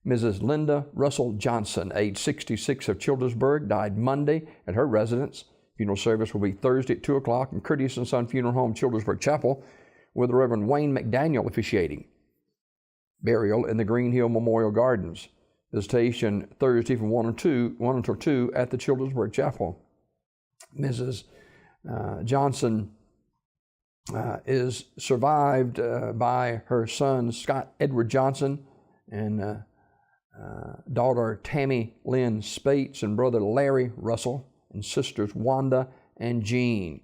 Mrs. Linda Russell Johnson, age 66, of Childersburg, died Monday at her residence. Funeral service will be Thursday at 2 o'clock in Curtis & Son Funeral Home, Childersburg Chapel, with the Reverend Wayne McDaniel officiating. Burial in the Green Hill Memorial Gardens. Visitation Thursday from 1 until 2 at the Childersburg Chapel. Mrs. Johnson is survived by her son Scott Edward Johnson and daughter Tammy Lynn Spates and brother Larry Russell and sisters Wanda and Jean.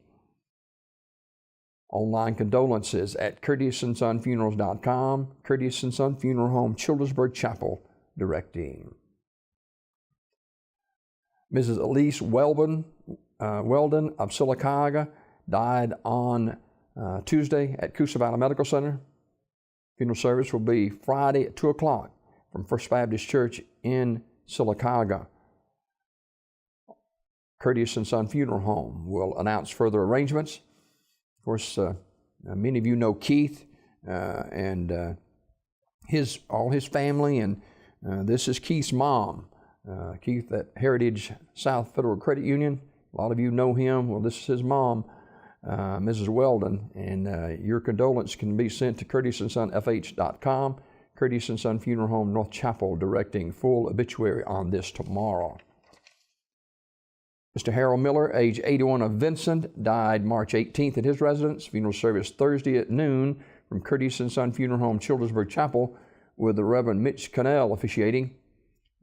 Online condolences at CurtisandSonFunerals.com, Curtis & Son Funeral Home, Childersburg Chapel, directing. Mrs. Elise Weldon of Sylacauga died on Tuesday at Coosa Valley Medical Center. Funeral service will be Friday at 2 o'clock from First Baptist Church in Sylacauga. Curtis & Son Funeral Home will announce further arrangements. Of course, many of you know Keith and all his family, and this is Keith's mom. Keith at Heritage South Federal Credit Union. A lot of you know him. Well, this is his mom, Mrs. Weldon, and your condolence can be sent to CurtisandSonFH.com. Curtis & Son Funeral Home, North Chapel, directing. Full obituary on this tomorrow. Mr. Harold Miller, age 81, of Vincent, died March 18th at his residence. Funeral service Thursday at noon from Curtis & Son Funeral Home, Childersburg Chapel, with the Reverend Mitch Cannell officiating.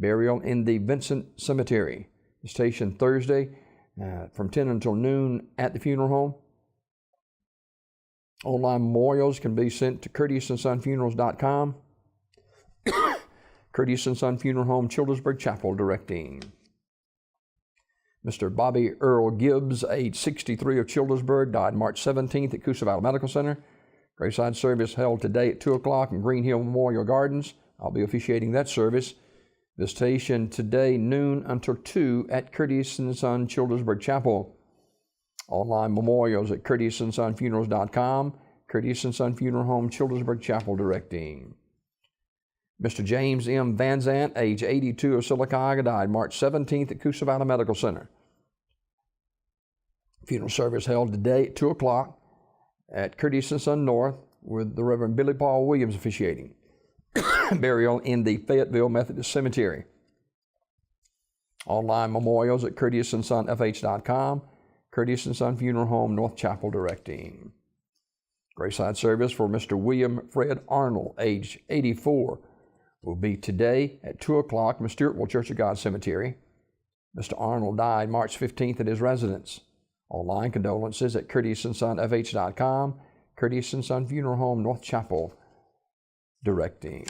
Burial in the Vincent Cemetery. Visitation Thursday from 10 until noon at the funeral home. Online memorials can be sent to CurtisandSonFunerals.com. Curtis & Son Funeral Home, Childersburg Chapel, directing. Mr. Bobby Earl Gibbs, age 63, of Childersburg, died March 17th at Coosa Valley Medical Center. Graveside service held today at 2 o'clock in Green Hill Memorial Gardens. I'll be officiating that service. Visitation today, noon until 2 at Curtis & Son Childersburg Chapel. Online memorials at CurtisandSonFunerals.com. Curtis & Son Funeral Home, Childersburg Chapel, directing. Mr. James M. Van Zant, age 82, of Sylacauga, died March 17th at Coosa Valley Medical Center. Funeral service held today at 2 o'clock at Curtis & Son North, with the Reverend Billy Paul Williams officiating. Burial in the Fayetteville Methodist Cemetery. Online memorials at CurtisandSonFH.com. Curtis & Son Funeral Home, North Chapel, directing. Graveside service for Mr. William Fred Arnold, age 84, will be today at 2 o'clock in the Stewartville Church of God Cemetery. Mr. Arnold died March 15th at his residence. Online condolences at CurtisandSonFH.com. Curtis & Son Funeral Home, North Chapel, directing.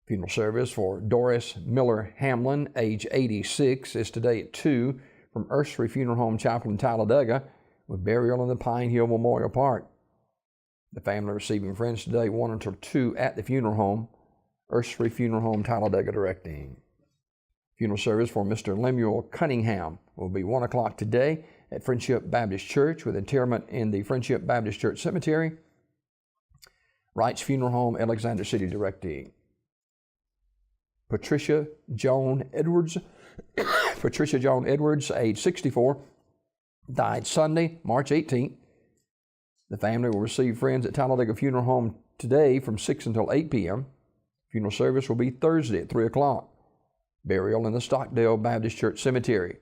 Funeral service for Doris Miller Hamlin, age 86, is today at 2 from Ursery Funeral Home Chapel in Talladega, with burial in the Pine Hill Memorial Park. The family receiving friends today 1 until 2 at the funeral home. Ursery Funeral Home, Talladega, directing. Funeral service for Mr. Lemuel Cunningham will be 1 o'clock today at Friendship Baptist Church, with interment in the Friendship Baptist Church Cemetery. Wright's Funeral Home, Alexander City, directing. Patricia Joan Edwards, age 64, died Sunday, March 18th. The family will receive friends at Talladega Funeral Home today from 6 until 8 p.m. Funeral service will be Thursday at 3 o'clock. Burial in the Stockdale Baptist Church Cemetery.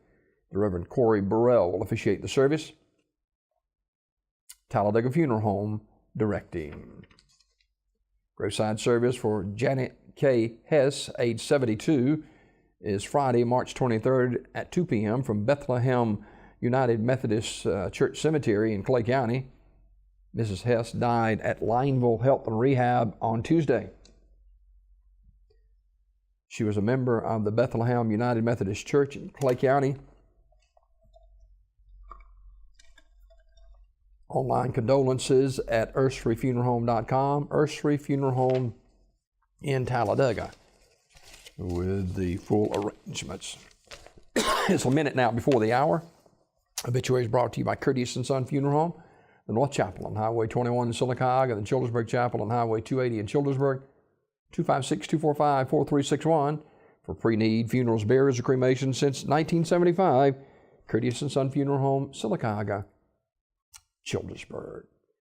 The Reverend Corey Burrell will officiate the service. Talladega Funeral Home, directing. Graveside service for Janet K. Hess, age 72, is Friday, March 23rd at 2 p.m. from Bethlehem United Methodist Church Cemetery in Clay County. Mrs. Hess died at Lineville Health and Rehab on Tuesday. She was a member of the Bethlehem United Methodist Church in Clay County. Online condolences at urseryfuneralhome.com, Ursery Funeral Home in Talladega, with the full arrangements. It's a minute now before the hour. Obituaries brought to you by Curtis & Son Funeral Home, the North Chapel on Highway 21 in Sylacauga, the Childersburg Chapel on Highway 280 in Childersburg, 256-245-4361 for pre-need funerals, burials, or cremation since 1975. Curtis and Son Funeral Home, Sylacauga, Childersburg.